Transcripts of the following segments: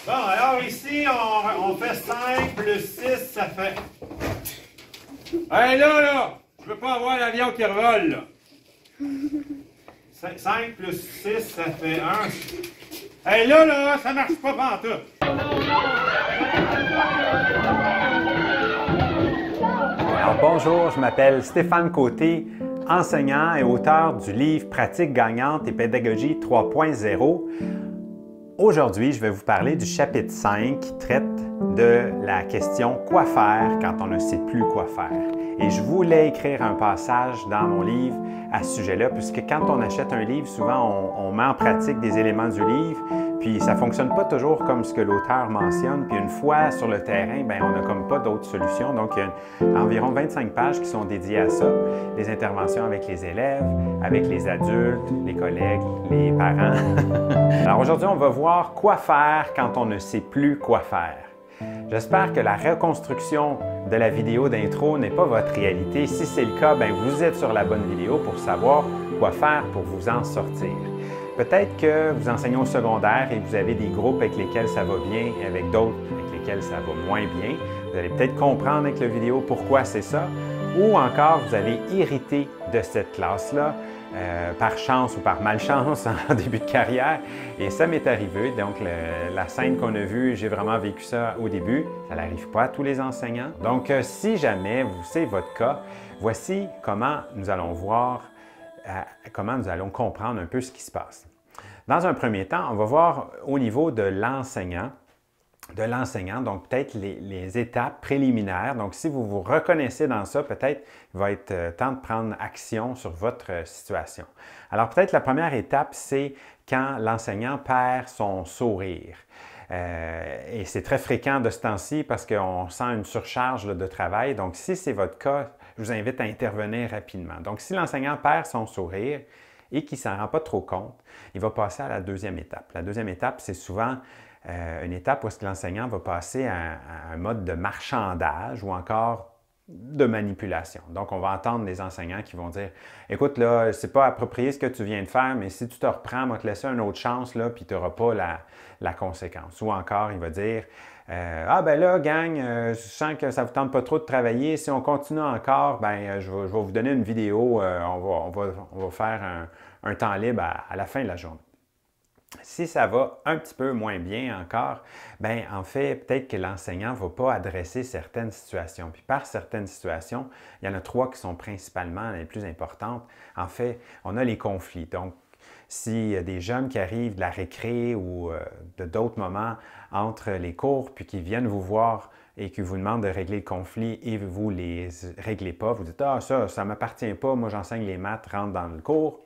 Bon, alors ici, on fait 5 plus 6, ça fait... Hey, là! Je veux pas avoir l'avion qui revole, là. 5 plus 6, ça fait 1. Hey, là, ça marche pas pantoute. Alors bonjour, je m'appelle Stéphane Côté, enseignant et auteur du livre Pratique gagnante et pédagogie 3.0. Aujourd'hui, je vais vous parler du chapitre 5 qui traite de la question « Quoi faire quand on ne sait plus quoi faire ?» Et je voulais écrire un passage dans mon livre à ce sujet-là, puisque quand on achète un livre, souvent on met en pratique des éléments du livre, puis ça ne fonctionne pas toujours comme ce que l'auteur mentionne, puis une fois sur le terrain, bien, on n'a comme pas d'autres solutions. Donc, il y a environ 25 pages qui sont dédiées à ça, des interventions avec les élèves, avec les adultes, les collègues, les parents. Alors aujourd'hui, on va voir quoi faire quand on ne sait plus quoi faire. J'espère que la reconstruction de la vidéo d'intro n'est pas votre réalité. Si c'est le cas, bien, vous êtes sur la bonne vidéo pour savoir quoi faire pour vous en sortir. Peut-être que vous enseignez au secondaire et vous avez des groupes avec lesquels ça va bien et avec d'autres avec lesquels ça va moins bien. Vous allez peut-être comprendre avec la vidéo pourquoi c'est ça. Ou encore, vous avez hérité de cette classe-là, par chance ou par malchance en début de carrière. Et ça m'est arrivé. Donc, la scène qu'on a vue, j'ai vraiment vécu ça au début. Ça n'arrive pas à tous les enseignants. Donc, si jamais c'est votre cas, voici comment nous allons voir, comment nous allons comprendre un peu ce qui se passe. Dans un premier temps, on va voir au niveau de l'enseignant, donc peut-être les étapes préliminaires. Donc, si vous vous reconnaissez dans ça, peut-être il va être temps de prendre action sur votre situation. Alors, peut-être la première étape, c'est quand l'enseignant perd son sourire. Et c'est très fréquent de ce temps-ci parce qu'on sent une surcharge de travail. Donc, si c'est votre cas, je vous invite à intervenir rapidement. Donc, si l'enseignant perd son sourire et qu'il ne s'en rend pas trop compte, il va passer à la deuxième étape. La deuxième étape, c'est souvent une étape où l'enseignant va passer à un mode de marchandage ou encore de manipulation. Donc, on va entendre des enseignants qui vont dire « Écoute, là, c'est pas approprié ce que tu viens de faire, mais si tu te reprends, on va te laisser une autre chance, là, puis tu n'auras pas la conséquence. » Ou encore, il va dire « Ah, ben là, gang, je sens que ça ne vous tente pas trop de travailler. Si on continue encore, ben je vais vous donner une vidéo. On va faire un temps libre à la fin de la journée. » Si ça va un petit peu moins bien encore, bien, en fait, peut-être que l'enseignant ne va pas adresser certaines situations. Puis par certaines situations, il y en a 3 qui sont principalement les plus importantes. En fait, on a les conflits. Donc, s'il y a des jeunes qui arrivent de la récré ou de d'autres moments entre les cours, puis qui viennent vous voir et qui vous demandent de régler le conflit et vous ne les réglez pas, vous dites « Ah, ça ne m'appartient pas, moi j'enseigne les maths, rentre dans le cours ».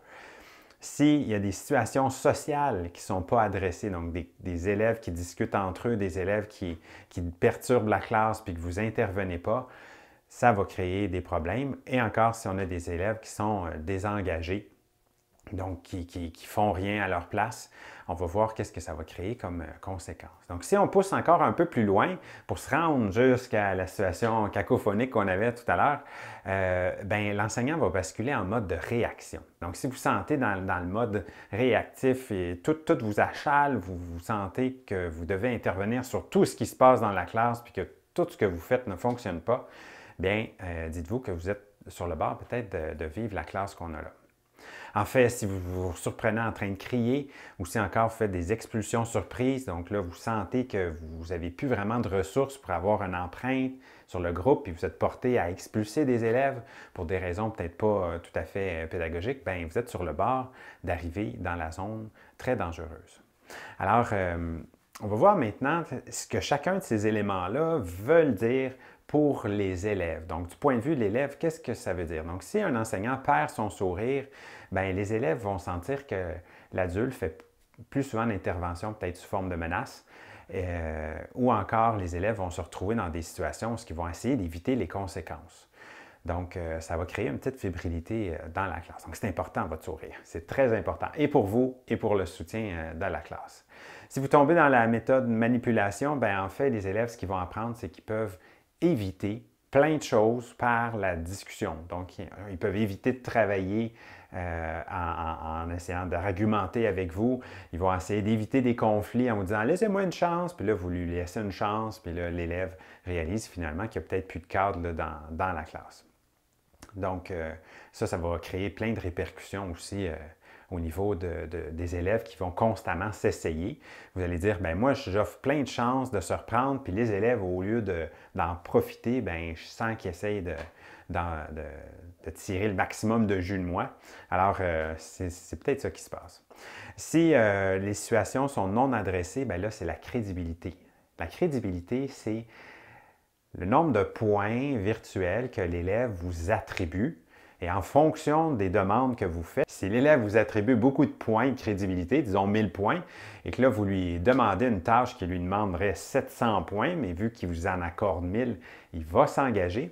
S'il y a des situations sociales qui ne sont pas adressées, donc des élèves qui discutent entre eux, des élèves qui perturbent la classe puis que vous n'intervenez pas, ça va créer des problèmes. Et encore, si on a des élèves qui sont désengagés, donc qui font rien à leur place, on va voir qu'est-ce que ça va créer comme conséquence. Donc, si on pousse encore un peu plus loin pour se rendre jusqu'à la situation cacophonique qu'on avait tout à l'heure, bien, l'enseignant va basculer en mode de réaction. Donc, si vous sentez dans le mode réactif et tout vous achale, vous sentez que vous devez intervenir sur tout ce qui se passe dans la classe puis que tout ce que vous faites ne fonctionne pas, bien, dites-vous que vous êtes sur le bord peut-être de vivre la classe qu'on a là. En fait, si vous vous surprenez en train de crier ou si encore vous faites des expulsions surprises, donc là, vous sentez que vous n'avez plus vraiment de ressources pour avoir une empreinte sur le groupe et vous êtes porté à expulser des élèves pour des raisons peut-être pas tout à fait pédagogiques, bien, vous êtes sur le bord d'arriver dans la zone très dangereuse. Alors, on va voir maintenant ce que chacun de ces éléments-là veulent dire pour les élèves. Donc, du point de vue de l'élève, qu'est-ce que ça veut dire? Donc, si un enseignant perd son sourire, bien, les élèves vont sentir que l'adulte fait plus souvent d'interventions, peut-être sous forme de menaces, ou encore les élèves vont se retrouver dans des situations où ils vont essayer d'éviter les conséquences. Donc, ça va créer une petite fébrilité dans la classe. Donc, c'est important, votre sourire. C'est très important, et pour vous, et pour le soutien dans la classe. Si vous tombez dans la méthode manipulation, bien, en fait, les élèves, ce qu'ils vont apprendre, c'est qu'ils peuvent éviter plein de choses par la discussion. Donc, ils peuvent éviter de travailler en essayant d'argumenter avec vous. Ils vont essayer d'éviter des conflits en vous disant « laissez-moi une chance », puis là, vous lui laissez une chance, puis là, l'élève réalise finalement qu'il n'y a peut-être plus de cadre là, dans la classe. Donc, ça va créer plein de répercussions aussi au niveau des élèves qui vont constamment s'essayer. Vous allez dire, ben moi, j'offre plein de chances de se reprendre, puis les élèves, au lieu d'en profiter, ben je sens qu'ils essayent de tirer le maximum de jus de moi. Alors, c'est peut-être ça qui se passe. Si les situations sont non adressées, bien là, c'est la crédibilité. La crédibilité, c'est le nombre de points virtuels que l'élève vous attribue. Et en fonction des demandes que vous faites, si l'élève vous attribue beaucoup de points de crédibilité, disons 1000 points, et que là, vous lui demandez une tâche qui lui demanderait 700 points, mais vu qu'il vous en accorde 1000, il va s'engager.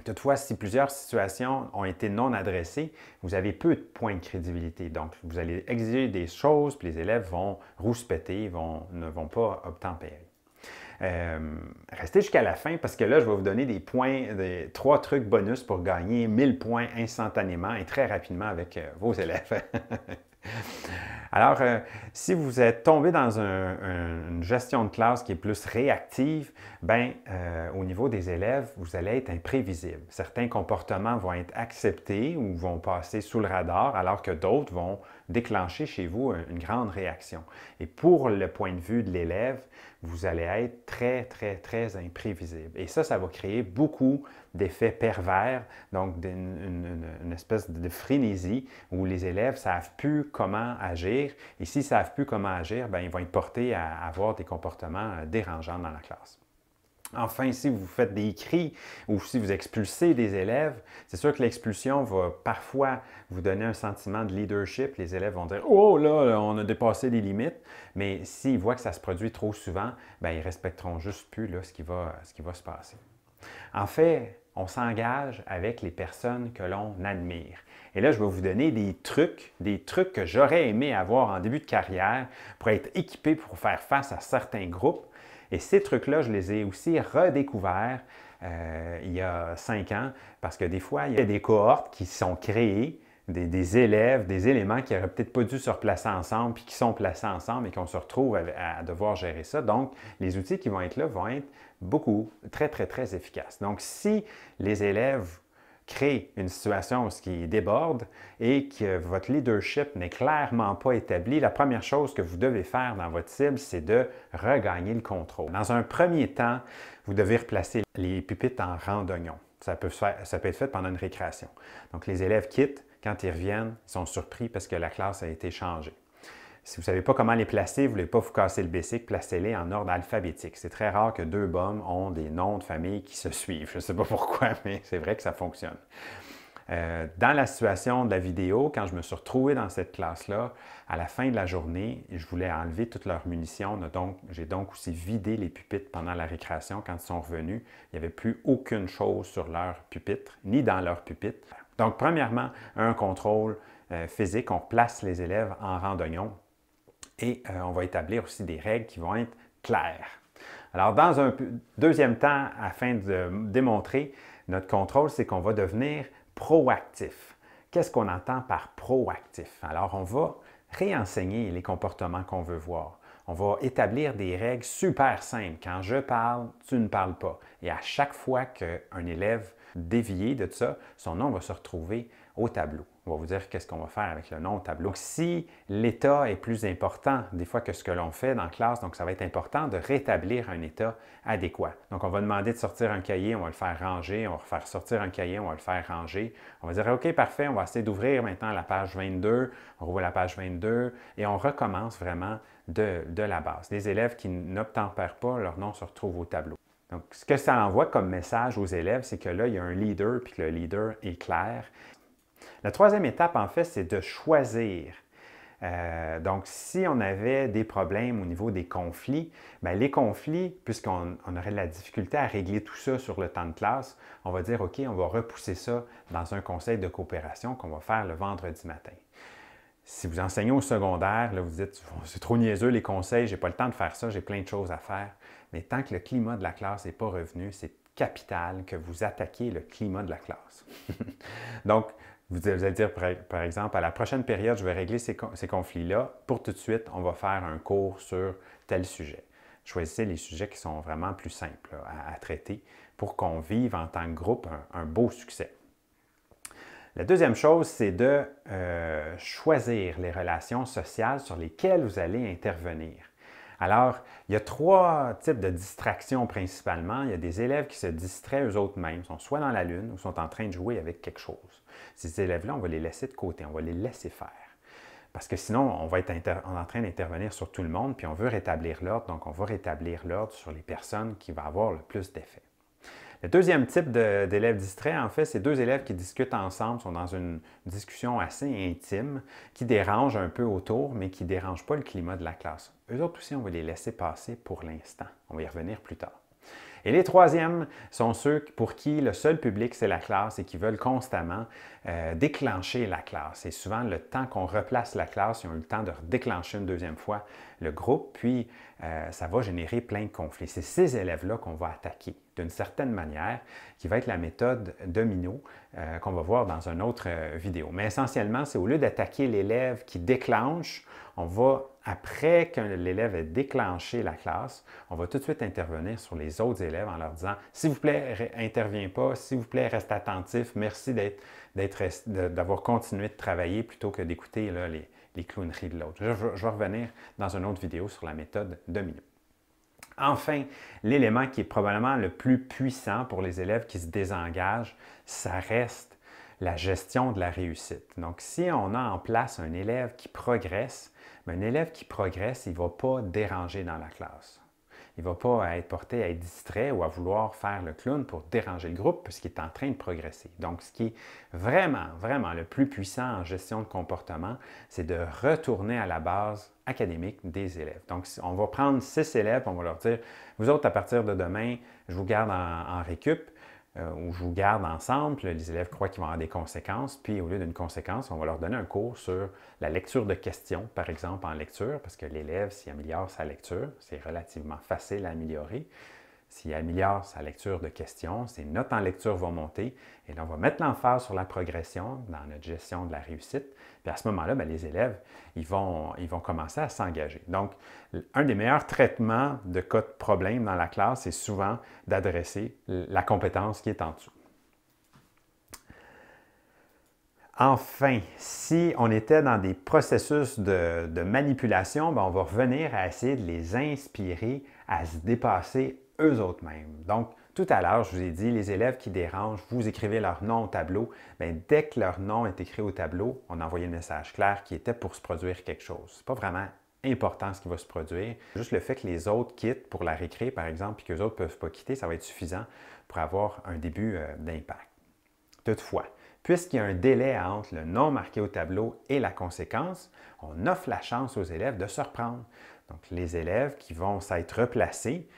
Toutefois, si plusieurs situations ont été non adressées, vous avez peu de points de crédibilité. Donc, vous allez exiger des choses, puis les élèves vont rouspéter, ne vont pas obtempérer. Restez jusqu'à la fin parce que là, je vais vous donner des points, 3 trucs bonus pour gagner 1000 points instantanément et très rapidement avec vos élèves. Alors, si vous êtes tombé dans une gestion de classe qui est plus réactive, bien, au niveau des élèves, vous allez être imprévisible. Certains comportements vont être acceptés ou vont passer sous le radar, alors que d'autres vont déclencher chez vous une grande réaction. Et pour le point de vue de l'élève, vous allez être très, très, très imprévisible. Et ça va créer beaucoup d'effets pervers, donc une espèce de frénésie où les élèves ne savent plus comment agir. Et s'ils ne savent plus comment agir, bien, ils vont être portés à avoir des comportements dérangeants dans la classe. Enfin, si vous faites des cris ou si vous expulsez des élèves, c'est sûr que l'expulsion va parfois vous donner un sentiment de leadership. Les élèves vont dire « Oh là, on a dépassé les limites », mais s'ils voient que ça se produit trop souvent, bien, ils ne respecteront juste plus là, ce qui va se passer. En fait, on s'engage avec les personnes que l'on admire. Et là, je vais vous donner des trucs que j'aurais aimé avoir en début de carrière pour être équipé pour faire face à certains groupes. Et ces trucs-là, je les ai aussi redécouverts il y a 5 ans parce que des fois, il y a des cohortes qui sont créées, des élèves, des éléments qui n'auraient peut-être pas dû se replacer ensemble puis qui sont placés ensemble et qu'on se retrouve à devoir gérer ça. Donc, les outils qui vont être là vont être très, très, très efficaces. Donc, si les élèves créent une situation qui déborde et que votre leadership n'est clairement pas établi, la première chose que vous devez faire dans votre cible, c'est de regagner le contrôle. Dans un premier temps, vous devez replacer les pupitres en rang d'oignon. Ça peut être fait pendant une récréation. Donc, les élèves quittent. Quand ils reviennent, ils sont surpris parce que la classe a été changée. Si vous ne savez pas comment les placer, vous ne voulez pas vous casser le bessic, placez-les en ordre alphabétique. C'est très rare que 2 bombes ont des noms de famille qui se suivent. Je ne sais pas pourquoi, mais c'est vrai que ça fonctionne. Dans la situation de la vidéo, quand je me suis retrouvé dans cette classe-là, à la fin de la journée, je voulais enlever toutes leurs munitions. J'ai donc aussi vidé les pupitres pendant la récréation. Quand ils sont revenus, il n'y avait plus aucune chose sur leur pupitre, ni dans leur pupitre. Donc, premièrement, un contrôle physique. On place les élèves en rang d'oignon. Et on va établir aussi des règles qui vont être claires. Alors, dans un deuxième temps, afin de démontrer notre contrôle, c'est qu'on va devenir proactif. Qu'est-ce qu'on entend par proactif? Alors, on va réenseigner les comportements qu'on veut voir. On va établir des règles super simples. Quand je parle, tu ne parles pas. Et à chaque fois qu'un élève dévié de ça, son nom va se retrouver au tableau. On va vous dire qu'est-ce qu'on va faire avec le nom au tableau. Donc, si l'état est plus important des fois que ce que l'on fait dans la classe, donc ça va être important de rétablir un état adéquat. Donc, on va demander de sortir un cahier, on va le faire ranger, on va faire sortir un cahier, on va le faire ranger. On va dire, OK, parfait, on va essayer d'ouvrir maintenant la page 22, on rouvre la page 22 et on recommence vraiment de la base. Les élèves qui n'obtempèrent pas, leur nom se retrouve au tableau. Donc, ce que ça envoie comme message aux élèves, c'est que là, il y a un leader puis que le leader est clair. La troisième étape, en fait, c'est de choisir. Donc, si on avait des problèmes au niveau des conflits, bien, les conflits, puisqu'on aurait de la difficulté à régler tout ça sur le temps de classe, on va dire, OK, on va repousser ça dans un conseil de coopération qu'on va faire le vendredi matin. Si vous enseignez au secondaire, là, vous dites, c'est trop niaiseux les conseils, je n'ai pas le temps de faire ça, j'ai plein de choses à faire. Mais tant que le climat de la classe n'est pas revenu, c'est capital que vous attaquiez le climat de la classe. Donc, Vous allez dire, par exemple, à la prochaine période, je vais régler ces conflits-là. Pour tout de suite, on va faire un cours sur tel sujet. Choisissez les sujets qui sont vraiment plus simples à traiter pour qu'on vive en tant que groupe un beau succès. La deuxième chose, c'est de choisir les relations sociales sur lesquelles vous allez intervenir. Alors, il y a 3 types de distractions principalement. Il y a des élèves qui se distraient eux-mêmes, sont soit dans la lune ou sont en train de jouer avec quelque chose. Ces élèves-là, on va les laisser de côté, on va les laisser faire. Parce que sinon, on va être en train d'intervenir sur tout le monde, puis on veut rétablir l'ordre, donc on va rétablir l'ordre sur les personnes qui vont avoir le plus d'effet. Le deuxième type d'élèves distraits, en fait, c'est 2 élèves qui discutent ensemble, sont dans une discussion assez intime, qui dérangent un peu autour, mais qui ne dérangent pas le climat de la classe. Eux autres aussi, on va les laisser passer pour l'instant. On va y revenir plus tard. Et les troisièmes sont ceux pour qui le seul public, c'est la classe et qui veulent constamment déclencher la classe. Et souvent, le temps qu'on replace la classe, ils ont eu le temps de déclencher une deuxième fois le groupe, puis ça va générer plein de conflits. C'est ces élèves-là qu'on va attaquer d'une certaine manière, qui va être la méthode domino qu'on va voir dans une autre vidéo. Mais essentiellement, c'est au lieu d'attaquer l'élève qui déclenche, on va, après que l'élève ait déclenché la classe, on va tout de suite intervenir sur les autres élèves en leur disant « S'il vous plaît, interviens pas, s'il vous plaît, reste attentif, merci d'avoir continué de travailler plutôt que d'écouter les clowneries de l'autre. » Je vais revenir dans une autre vidéo sur la méthode domino. Enfin, l'élément qui est probablement le plus puissant pour les élèves qui se désengagent, ça reste la gestion de la réussite. Donc, si on a en place un élève qui progresse, un élève qui progresse, il ne va pas déranger dans la classe. Il ne va pas être porté à être distrait ou à vouloir faire le clown pour déranger le groupe puisqu'il est en train de progresser. Donc, ce qui est vraiment, vraiment le plus puissant en gestion de comportement, c'est de retourner à la base académique des élèves. Donc, on va prendre 6 élèves, on va leur dire, vous autres, à partir de demain, je vous garde en récup ou je vous garde ensemble. Puis là, les élèves croient qu'ils vont avoir des conséquences. Puis, au lieu d'une conséquence, on va leur donner un cours sur la lecture de questions, par exemple, en lecture, parce que l'élève, s'il améliore sa lecture, c'est relativement facile à améliorer. S'il améliore sa lecture de questions, ses notes en lecture vont monter. Et là, on va mettre l'emphase sur la progression dans notre gestion de la réussite. Puis à ce moment-là, bien, les élèves, ils vont commencer à s'engager. Donc, un des meilleurs traitements de cas de problème dans la classe, c'est souvent d'adresser la compétence qui est en dessous. Enfin, si on était dans des processus de manipulation, bien, on va revenir à essayer de les inspirer à se dépasser eux autres mêmes. Donc, tout à l'heure, je vous ai dit, les élèves qui dérangent, vous écrivez leur nom au tableau. Bien, dès que leur nom est écrit au tableau, on a envoyé le message clair qui était pour se produire quelque chose. Ce n'est pas vraiment important ce qui va se produire. Juste le fait que les autres quittent pour la récré, par exemple, puis que les autres ne peuvent pas quitter, ça va être suffisant pour avoir un début d'impact. Toutefois, puisqu'il y a un délai entre le nom marqué au tableau et la conséquence, on offre la chance aux élèves de se reprendre. Donc, les élèves qui vont s'être replacés,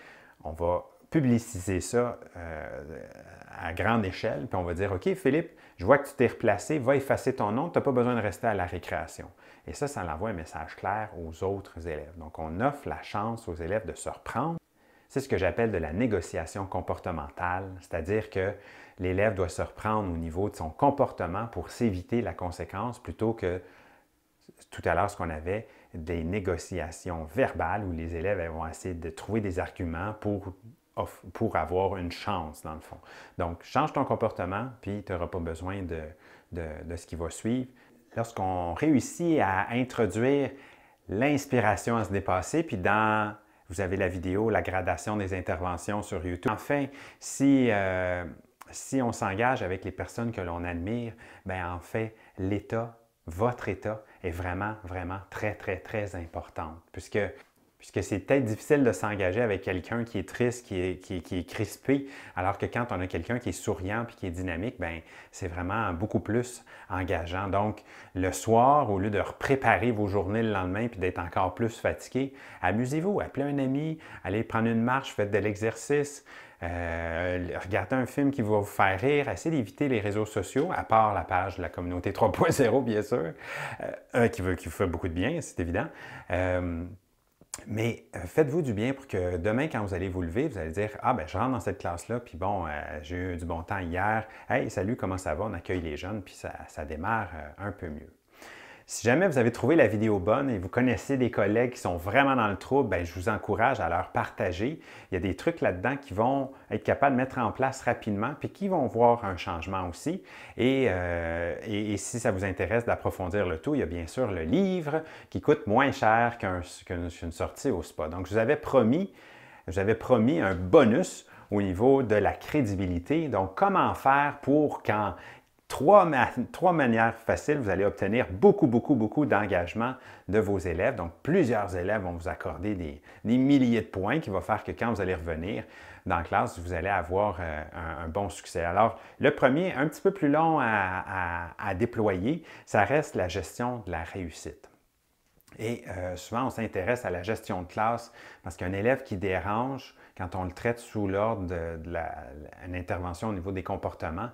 on va publiciser ça à grande échelle, puis on va dire « OK, Philippe, je vois que tu t'es replacé, va effacer ton nom, tu n'as pas besoin de rester à la récréation. » Et ça envoie un message clair aux autres élèves. Donc, on offre la chance aux élèves de se reprendre. C'est ce que j'appelle de la négociation comportementale, c'est-à-dire que l'élève doit se reprendre au niveau de son comportement pour s'éviter la conséquence plutôt que tout à l'heure ce qu'on avait, des négociations verbales où les élèves vont essayer de trouver des arguments pour avoir une chance, dans le fond. Donc, change ton comportement, puis tu n'auras pas besoin de ce qui va suivre. Lorsqu'on réussit à introduire l'inspiration à se dépasser, puis vous avez la vidéo, la gradation des interventions sur YouTube. Enfin, si on s'engage avec les personnes que l'on admire, bien en fait, votre état est vraiment, vraiment très, très, très important. Puisque c'est peut-être difficile de s'engager avec quelqu'un qui est triste, qui est crispé, alors que quand on a quelqu'un qui est souriant et qui est dynamique, bien, c'est vraiment beaucoup plus engageant. Donc, le soir, au lieu de préparer vos journées le lendemain et d'être encore plus fatigué, amusez-vous, appelez un ami, allez prendre une marche, faites de l'exercice, regardez un film qui va vous faire rire, essayez d'éviter les réseaux sociaux, à part la page de la communauté 3.0, bien sûr, qui vous fait beaucoup de bien, c'est évident. Mais faites-vous du bien pour que demain, quand vous allez vous lever, vous allez dire « Ah, ben je rentre dans cette classe-là, puis bon, j'ai eu du bon temps hier. Hey, salut, comment ça va? On accueille les jeunes, puis ça démarre un peu mieux. » Si jamais vous avez trouvé la vidéo bonne et vous connaissez des collègues qui sont vraiment dans le trouble, bien, je vous encourage à leur partager. Il y a des trucs là-dedans qui vont être capables de mettre en place rapidement puis qui vont voir un changement aussi. Et si ça vous intéresse d'approfondir le tout, il y a bien sûr le livre qui coûte moins cher qu'une sortie au spa. Donc, je vous avais promis un bonus au niveau de la crédibilité. Donc, comment faire pour quand trois manières faciles, vous allez obtenir beaucoup d'engagement de vos élèves. Donc, plusieurs élèves vont vous accorder des milliers de points qui vont faire que quand vous allez revenir dans la classe, vous allez avoir un bon succès. Alors, le premier, un petit peu plus long à déployer, ça reste la gestion de la réussite. Et souvent, on s'intéresse à la gestion de classe parce qu'un élève qui dérange, quand on le traite sous l'ordre d'une intervention au niveau des comportements,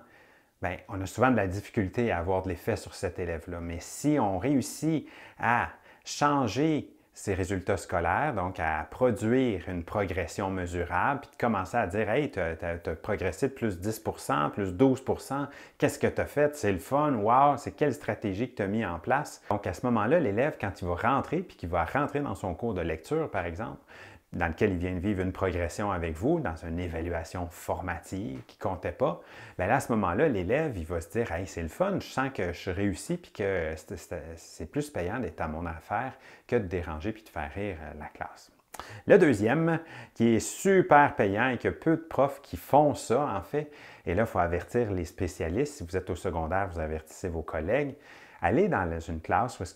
bien, on a souvent de la difficulté à avoir de l'effet sur cet élève-là. Mais si on réussit à changer ses résultats scolaires, donc à produire une progression mesurable, puis de commencer à dire « Hey, tu as progressé de plus 10 plus 12 qu'est-ce que tu as fait? C'est le fun, wow, c'est quelle stratégie que tu as mis en place? » Donc à ce moment-là, l'élève, quand il va rentrer, puis qu'il va rentrer dans son cours de lecture, par exemple, dans lequel il vient de vivre une progression avec vous, dans une évaluation formative qui ne comptait pas, bien là, à ce moment-là, l'élève, il va se dire « Hey, c'est le fun, je sens que je réussis puis que c'est plus payant d'être à mon affaire que de déranger puis de faire rire la classe. » Le deuxième, qui est super payant et que peu de profs qui font ça, en fait, et là, il faut avertir les spécialistes. Si vous êtes au secondaire, vous avertissez vos collègues. Allez dans une classe où est-ce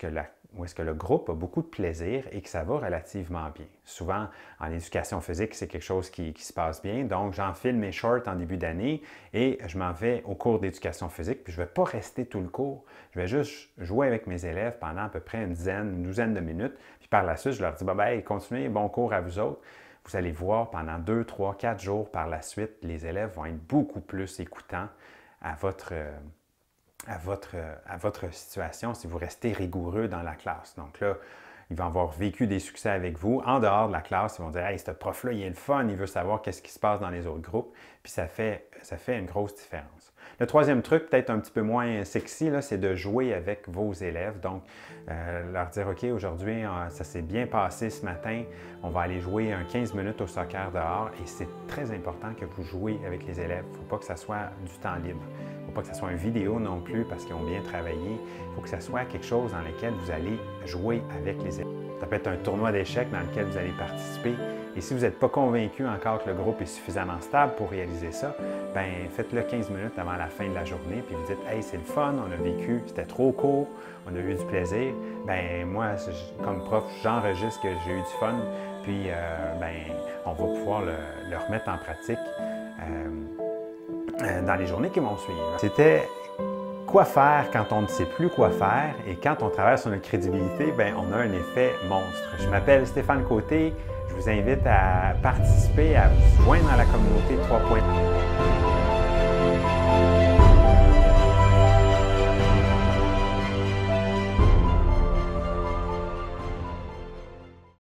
que le groupe a beaucoup de plaisir et que ça va relativement bien. Souvent, en éducation physique, c'est quelque chose qui se passe bien. Donc, j'enfile mes shorts en début d'année et je m'en vais au cours d'éducation physique. Puis, je ne vais pas rester tout le cours. Je vais juste jouer avec mes élèves pendant à peu près une douzaine de minutes. Puis, par la suite, je leur dis, ben, continuez, bon cours à vous autres. Vous allez voir, pendant 2, 3, 4 jours par la suite, les élèves vont être beaucoup plus écoutants à votre situation si vous restez rigoureux dans la classe. Donc là, ils vont avoir vécu des succès avec vous. En dehors de la classe, ils vont dire « Hey, ce prof-là, il est le fun, il veut savoir qu'est-ce qui se passe dans les autres groupes. » Puis ça fait une grosse différence. Le troisième truc, peut-être un petit peu moins sexy, c'est de jouer avec vos élèves. Donc, leur dire « OK, aujourd'hui, ça s'est bien passé ce matin. On va aller jouer 15 minutes au soccer dehors. » Et c'est très important que vous jouez avec les élèves. Il ne faut pas que ça soit du temps libre. Il ne faut pas que ça soit une vidéo non plus parce qu'ils ont bien travaillé. Il faut que ça soit quelque chose dans lequel vous allez jouer avec les élèves. Ça peut être un tournoi d'échecs dans lequel vous allez participer. Et si vous n'êtes pas convaincu encore que le groupe est suffisamment stable pour réaliser ça, bien, faites-le 15 minutes avant la fin de la journée, puis vous dites « Hey, c'est le fun, on a vécu, c'était trop court, on a eu du plaisir. » Bien, moi, comme prof, j'enregistre que j'ai eu du fun, puis bien, on va pouvoir le remettre en pratique dans les journées qui vont suivre. C'était quoi faire quand on ne sait plus quoi faire et quand on travaille sur notre crédibilité, bien, on a un effet monstre. Je m'appelle Stéphane Côté. Je vous invite à participer, à vous joindre à la communauté 3.0.